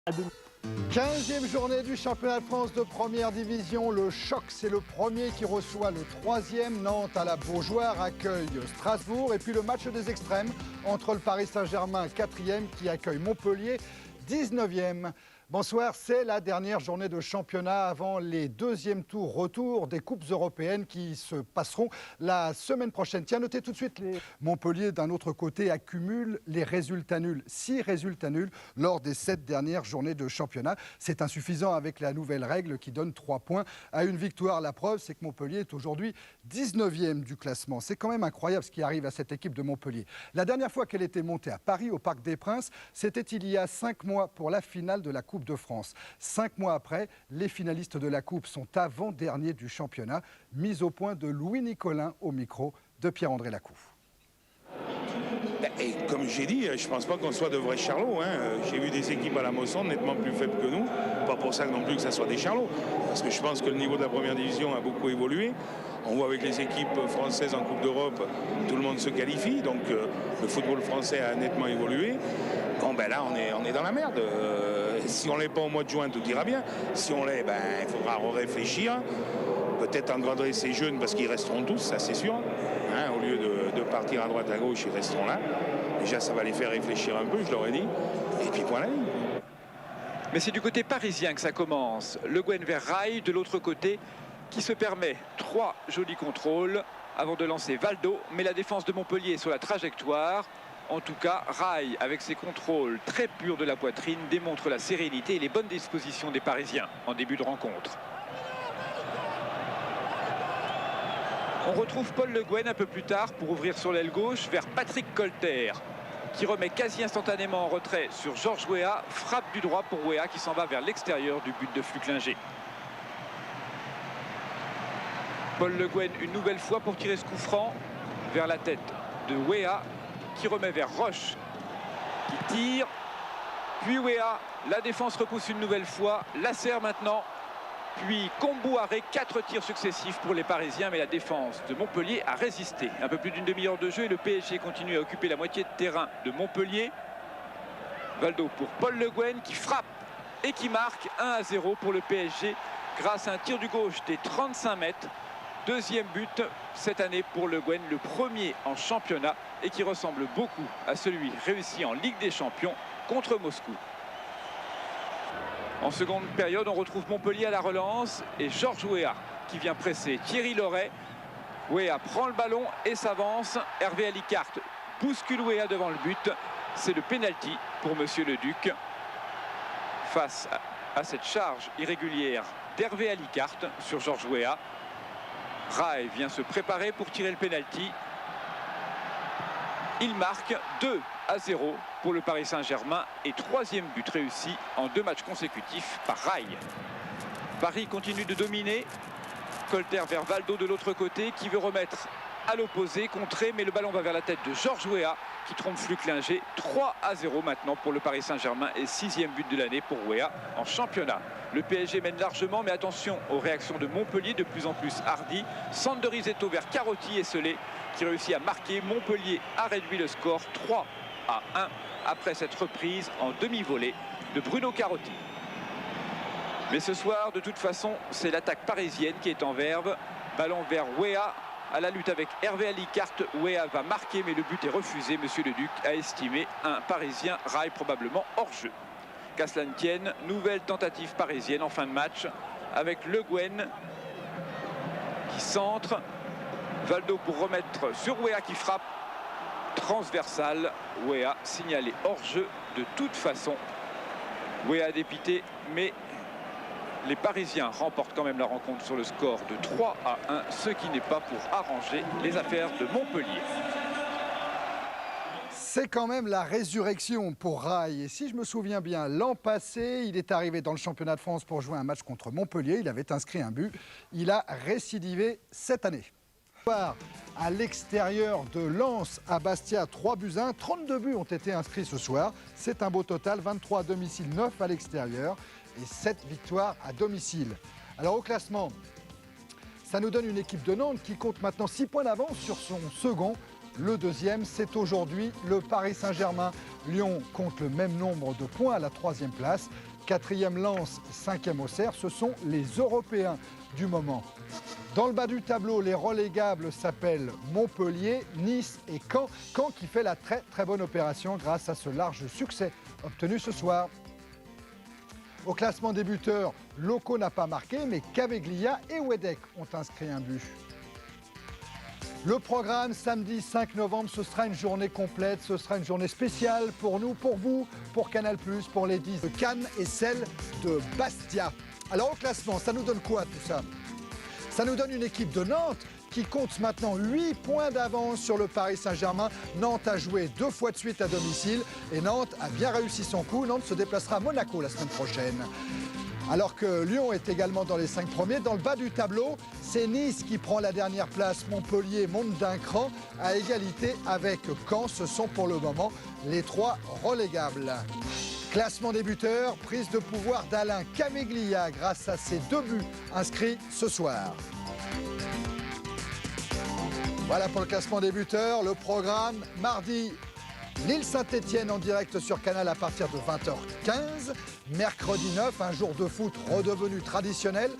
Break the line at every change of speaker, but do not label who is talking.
15e journée du championnat de France de première division. Le choc, c'est le premier qui reçoit le troisième. Nantes à la Beaujoire accueille Strasbourg. Et puis le match des extrêmes entre le Paris Saint-Germain, 4e, qui accueille Montpellier, 19e. Bonsoir, c'est la dernière journée de championnat avant les deuxièmes tours retour des Coupes européennes qui se passeront la semaine prochaine. Tiens, notez tout de suite, les Montpellier, d'un autre côté, accumule les résultats nuls. 6 résultats nuls lors des 7 dernières journées de championnat. C'est insuffisant avec la nouvelle règle qui donne 3 points à une victoire. La preuve, c'est que Montpellier est aujourd'hui 19e du classement. C'est quand même incroyable ce qui arrive à cette équipe de Montpellier. La dernière fois qu'elle était montée à Paris, au Parc des Princes, c'était il y a 5 mois pour la finale de la Coupe de France. 5 mois après, les finalistes de la Coupe sont avant-derniers du championnat. Mise au point de Louis Nicolin au micro de Pierre-André Lacou.
Et comme j'ai dit, je ne pense pas qu'on soit de vrais charlots. J'ai vu des équipes à la Mosson nettement plus faibles que nous. Pas pour ça non plus que ça soit des charlots. Parce que je pense que le niveau de la première division a beaucoup évolué. On voit avec les équipes françaises en Coupe d'Europe, tout le monde se qualifie. Donc le football français a nettement évolué. Bon, ben là, on est dans la merde. Si on ne l'est pas au mois de juin, tout ira bien. Si on l'est, il faudra réfléchir. Peut-être encadrer ces jeunes parce qu'ils resteront tous, ça c'est sûr. Au lieu de partir à droite à gauche, ils resteront là. Déjà, ça va les faire réfléchir un peu, je leur ai dit. Et puis point la ligne.
Mais c'est du côté parisien que ça commence. Le Gwen vers Rail, de l'autre côté, qui se permet 3 jolis contrôles avant de lancer Valdo. Mais la défense de Montpellier est sur la trajectoire. En tout cas, Rail, avec ses contrôles très purs de la poitrine, démontre la sérénité et les bonnes dispositions des Parisiens en début de rencontre. On retrouve Paul Le Guen un peu plus tard pour ouvrir sur l'aile gauche vers Patrick Colter, qui remet quasi instantanément en retrait sur Georges Weah. Frappe du droit pour Weah qui s'en va vers l'extérieur du but de Flucklinger. Paul Le Guen une nouvelle fois pour tirer ce coup franc vers la tête de Weah, qui remet vers Roche, qui tire. Puis Weah, la défense repousse une nouvelle fois. Lasserre maintenant. Puis Kombouaré, 4 tirs successifs pour les Parisiens, mais la défense de Montpellier a résisté. Un peu plus d'une demi-heure de jeu et le PSG continue à occuper la moitié de terrain de Montpellier. Valdo pour Paul Le Guen qui frappe et qui marque 1-0 pour le PSG grâce à un tir du gauche des 35 mètres. Deuxième but cette année pour Le Guen, le premier en championnat et qui ressemble beaucoup à celui réussi en Ligue des Champions contre Moscou. En seconde période, on retrouve Montpellier à la relance et Georges Weah qui vient presser Thierry Loret. Weah prend le ballon et s'avance. Hervé Alicart bouscule Weah devant le but. C'est le pénalty pour Monsieur Le Duc. Face à cette charge irrégulière d'Hervé Alicart sur Georges Weah, Rail vient se préparer pour tirer le pénalty. Il marque 2-0 pour le Paris Saint-Germain et 3e but réussi en 2 matchs consécutifs par Rail. Paris continue de dominer. Colter vers Valdo de l'autre côté qui veut remettre à l'opposé, contré, mais le ballon va vers la tête de Georges Weah qui trompe Flucklinger. 3-0 maintenant pour le Paris Saint-Germain et 6e but de l'année pour Weah en championnat. Le PSG mène largement, mais attention aux réactions de Montpellier de plus en plus hardi. Centre de Risetto vers Carotti et Selé qui réussit à marquer. Montpellier a réduit le score 3-1 après cette reprise en demi-volée de Bruno Carotti. Mais ce soir, de toute façon, c'est l'attaque parisienne qui est en verve. Ballon vers Weah à la lutte avec Hervé Alicart. Weah va marquer, mais le but est refusé. Monsieur Le Duc a estimé un Parisien Rail probablement hors jeu. Qu'à cela ne tienne, nouvelle tentative parisienne en fin de match avec Le Guen qui centre. Valdo pour remettre sur Weah qui frappe. Transversal. Weah signalé hors jeu de toute façon. Weah dépité, mais les Parisiens remportent quand même la rencontre sur le score de 3-1, ce qui n'est pas pour arranger les affaires de Montpellier.
C'est quand même la résurrection pour Rail. Et si je me souviens bien, l'an passé, il est arrivé dans le championnat de France pour jouer un match contre Montpellier. Il avait inscrit un but. Il a récidivé cette année. À l'extérieur de Lens à Bastia, 3-1. 32 buts ont été inscrits ce soir. C'est un beau total, 23 à domicile, 9 à l'extérieur et 7 victoires à domicile. Alors au classement, ça nous donne une équipe de Nantes qui compte maintenant 6 points d'avance sur son second Le deuxième, c'est aujourd'hui le Paris Saint-Germain. Lyon compte le même nombre de points à la 3e place. 4e Lens, 5e Auxerre, ce sont les Européens du moment. Dans le bas du tableau, les relégables s'appellent Montpellier, Nice et Caen. Caen qui fait la très bonne opération grâce à ce large succès obtenu ce soir. Au classement des buteurs, Loco n'a pas marqué, mais Caveglia et Wedek ont inscrit un but. Le programme, samedi 5 novembre, ce sera une journée complète, ce sera une journée spéciale pour nous, pour vous, pour Canal+, pour les 10 de Cannes et celle de Bastia. Alors au classement, ça nous donne quoi tout ça? Ça nous donne une équipe de Nantes qui compte maintenant 8 points d'avance sur le Paris Saint-Germain. Nantes a joué 2 fois de suite à domicile et Nantes a bien réussi son coup. Nantes se déplacera à Monaco la semaine prochaine. Alors que Lyon est également dans les 5 premiers. Dans le bas du tableau, c'est Nice qui prend la dernière place. Montpellier monte d'un cran à égalité avec Caen. Ce sont pour le moment les 3 relégables. Classement des buteurs, prise de pouvoir d'Alain Caveglia grâce à ses 2 buts inscrits ce soir. Voilà pour le classement des buteurs. Le programme, mardi, Lille-Saint-Etienne en direct sur Canal à partir de 20h15. Mercredi 9, un jour de foot redevenu traditionnel.